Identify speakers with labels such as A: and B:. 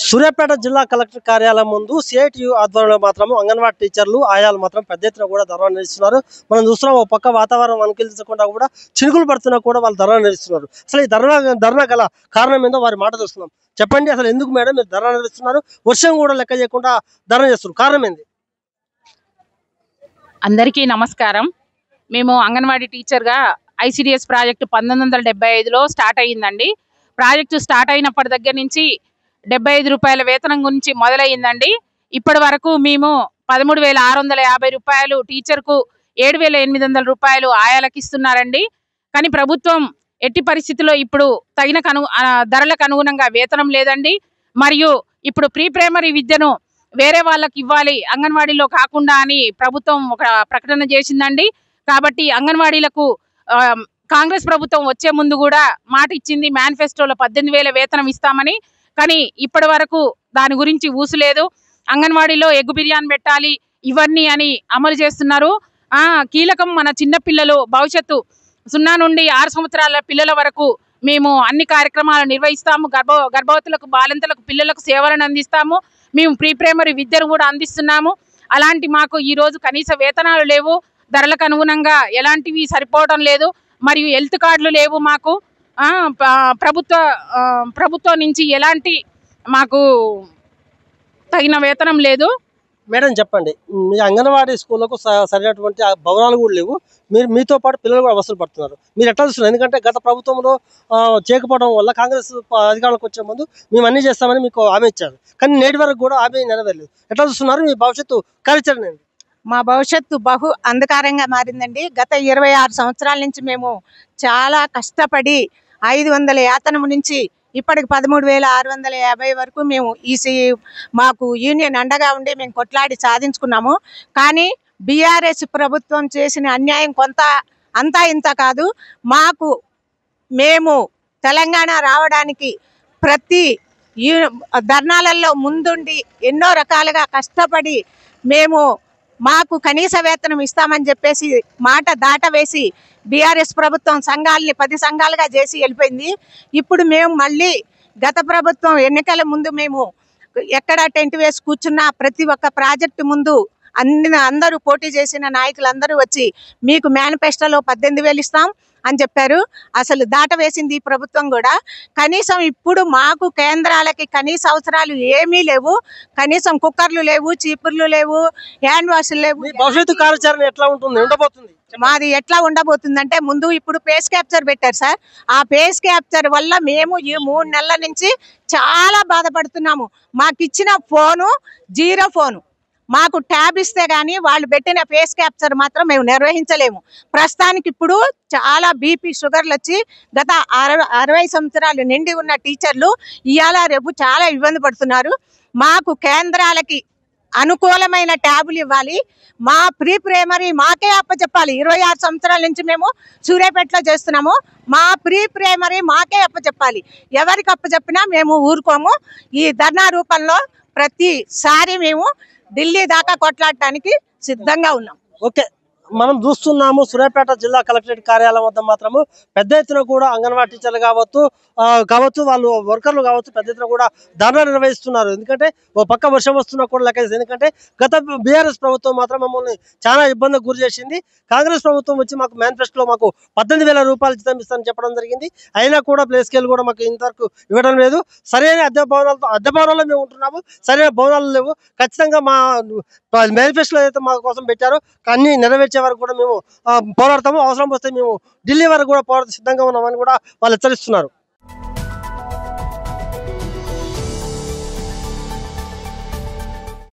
A: సూర్యాపేట జిల్లా కలెక్టర్ కార్యాలయం ముందు సిఐటియు ఆధ్వర్యంలో మాత్రం అంగన్వాడీ టీచర్లు ఆయాలు మాత్రం పెద్ద ఎత్తున కూడా ధర్నా నిర్వహిస్తున్నారు. మనం చూస్తున్నాం ఒక పక్క వాతావరణం అనుకూలించకుండా కూడా చినుకులు పడుతున్నా కూడా వాళ్ళు ధర్నా నిర్వహిస్తున్నారు. అసలు ఈ ధర్నా గల కారణం ఏందో వారి మాట చూస్తున్నాం. చెప్పండి, అసలు ఎందుకు మేడం మీరు ధర్నా నిర్వహిస్తున్నారు? వర్షం కూడా లెక్క చేయకుండా ధర్నా చేస్తున్నారు, కారణం ఏంది?
B: అందరికీ నమస్కారం. మేము అంగన్వాడీ టీచర్గా ఐసిడిఎస్ ప్రాజెక్టు 1975లో స్టార్ట్ అయ్యిందండి. ప్రాజెక్టు స్టార్ట్ అయినప్పటి దగ్గర నుంచి 75 రూపాయల వేతనం గురించి మొదలయ్యిందండి. ఇప్పటి వరకు మేము 13,650 రూపాయలు టీచర్కు, 7,800 రూపాయలు ఆయాలకు ఇస్తున్నారండి. కానీ ప్రభుత్వం ఎట్టి పరిస్థితుల్లో ఇప్పుడు తగిన ధరలకు అనుగుణంగా వేతనం లేదండి. మరియు ఇప్పుడు ప్రీ ప్రైమరీ విద్యను వేరే వాళ్ళకి ఇవ్వాలి అంగన్వాడీలో కాకుండా అని ప్రభుత్వం ఒక ప్రకటన చేసిందండి. కాబట్టి అంగన్వాడీలకు కాంగ్రెస్ ప్రభుత్వం వచ్చే ముందు కూడా మాట ఇచ్చింది, మేనిఫెస్టోలో 18,000 వేతనం ఇస్తామని. కానీ ఇప్పటి వరకు దాని గురించి ఊసులేదు. అంగన్వాడీలో ఎగ్గు బిర్యానీ పెట్టాలి ఇవన్నీ అని అమలు చేస్తున్నారు. కీలకం మన చిన్న పిల్లలు భవిష్యత్తు 0 నుండి 6 సంవత్సరాల పిల్లల వరకు మేము అన్ని కార్యక్రమాలు నిర్వహిస్తాము. గర్భవతులకు, బాలింతలకు, పిల్లలకు సేవలను అందిస్తాము. మేము ప్రీ ప్రైమరీ విద్యను కూడా అందిస్తున్నాము. అలాంటి మాకు ఈరోజు కనీస వేతనాలు లేవు, ధరలకు అనుగుణంగా ఎలాంటివి సరిపోవడం లేదు, మరియు హెల్త్ కార్డులు లేవు మాకు. ప్రభుత్వం నుంచి ఎలాంటి మాకు తగిన వేతనం లేదు.
A: మేడం చెప్పండి, మీ అంగన్వాడీ స్కూళ్ళకు సరైనటువంటి భవనాలు కూడా లేవు, మీతో పాటు పిల్లలు కూడా అవసరం పడుతున్నారు. మీరు ఎట్లా చూస్తున్నారు? ఎందుకంటే గత ప్రభుత్వంలో చేయకపోవడం వల్ల కాంగ్రెస్ అధికారంలోకి వచ్చే ముందు మేము అన్ని చేస్తామని మీకు హామీ ఇచ్చారు, కానీ నేటి వరకు కూడా హామీ నెరవేరలేదు. ఎట్లా చూస్తున్నారు? మీ భవిష్యత్తు కార్యాచరణ ఏంటి?
C: మా భవిష్యత్తు బహు అంధకారంగా మారిందండి. గత 26 సంవత్సరాల నుంచి మేము చాలా కష్టపడి 500 వేతనం నుంచి ఇప్పటికి 13,650 వరకు మేము మాకు యూనియన్ అండగా ఉండి మేము కొట్లాడి సాధించుకున్నాము. కానీ బీఆర్ఎస్ ప్రభుత్వం చేసిన అన్యాయం కొంత అంతా ఇంత కాదు. మేము తెలంగాణ రావడానికి ప్రతి ధర్నాలలో ముందుండి ఎన్నో రకాలుగా కష్టపడి మాకు కనీస వేతనం ఇస్తామని చెప్పేసి మాట దాటవేసి బీఆర్ఎస్ ప్రభుత్వం సంఘాలని 10 సంఘాలుగా చేసి వెళ్ళిపోయింది. ఇప్పుడు మేము మళ్ళీ గత ప్రభుత్వం ఎన్నికల ముందు మేము ఎక్కడ టెంట్ వేసి కూర్చున్నా ప్రతి ఒక్క ప్రాజెక్టు ముందు అందరూ పోటీ చేసిన నాయకులందరూ వచ్చి మీకు మేనిఫెస్టోలో 18,000 ఇస్తాం అని చెప్పారు. అసలు దాటవేసింది ఈ ప్రభుత్వం కూడా. కనీసం ఇప్పుడు మాకు కేంద్రాలకి కనీస అవసరాలు ఏమీ లేవు. కనీసం కుక్కర్లు లేవు, చీపుర్లు లేవు, హ్యాండ్ వాష్లు లేవు.
A: భవిష్యత్తు కార్యాచరణ ఎట్లా ఉండబోతుంది?
C: మాది ఎట్లా ఉండబోతుందంటే, ముందు ఇప్పుడు పేస్ క్యాప్చర్ పెట్టారు సార్. ఆ పేస్ క్యాప్చర్ వల్ల మేము ఈ 3 నెలల నుంచి చాలా బాధపడుతున్నాము. మాకు ఇచ్చిన ఫోను 0 ఫోను. మాకు ట్యాబ్ ఇస్తే కానీ వాళ్ళు పెట్టిన ఫేస్ క్యాప్చర్ మాత్రం మేము నిర్వహించలేము. ప్రస్తుతానికి ఇప్పుడు చాలా బీపీ షుగర్లు వచ్చి గత 60 సంవత్సరాలు నిండి ఉన్న టీచర్లు ఇవాళ రేపు చాలా ఇబ్బంది పడుతున్నారు. మాకు కేంద్రాలకి అనుకూలమైన ట్యాబులు ఇవ్వాలి. మా ప్రీ ప్రైమరీ మాకే అప్పచెప్పాలి. 26 సంవత్సరాల నుంచి మేము సూర్యాపేటలో చేస్తున్నాము. మా ప్రీ ప్రైమరీ మాకే అప్పచెప్పాలి. ఎవరికి అప్పచెప్పినా మేము ఊరుకోము. ఈ ధర్నా రూపంలో ప్రతిసారి మేము ఢిల్లీ దాకా కొట్లాడటానికి సిద్ధంగా ఉన్నాం.
A: ఓకే, మనం చూస్తున్నాము సూర్యాపేట జిల్లా కలెక్టరేట్ కార్యాలయం వద్ద మాత్రము పెద్ద ఎత్తున కూడా అంగన్వాడీ టీచర్లు కావచ్చు వాళ్ళు వర్కర్లు కావచ్చు పెద్ద ఎత్తున కూడా ధర్నా నిర్వహిస్తున్నారు. ఎందుకంటే ఓ పక్క వర్షం వస్తున్నా కూడా లెక్క, ఎందుకంటే గత బీఆర్ఎస్ ప్రభుత్వం మాత్రం మమ్మల్ని చాలా ఇబ్బందికి గురి చేసింది. కాంగ్రెస్ ప్రభుత్వం వచ్చి మాకు మేనిఫెస్టోలో మాకు 18,000 రూపాయలు జీతం ఇస్తామని చెప్పడం జరిగింది. అయినా కూడా ప్లే స్కేల్ కూడా మాకు ఇంతవరకు ఇవ్వడం లేదు. సరైన అద్దె భవనాల్లో మేము ఉంటున్నాము, సరైన భవనాలు లేవు. ఖచ్చితంగా మా మేనిఫెస్టోలో అయితే మా కోసం పెట్టారో అన్ని నెరవేర్చే వరకు కూడా మేము పోరాడతాము. అవసరం వస్తే మేము ఢిల్లీ వరకు కూడా పోరాట సిద్ధంగా ఉన్నామని కూడా వాళ్ళు హెచ్చరిస్తున్నారు.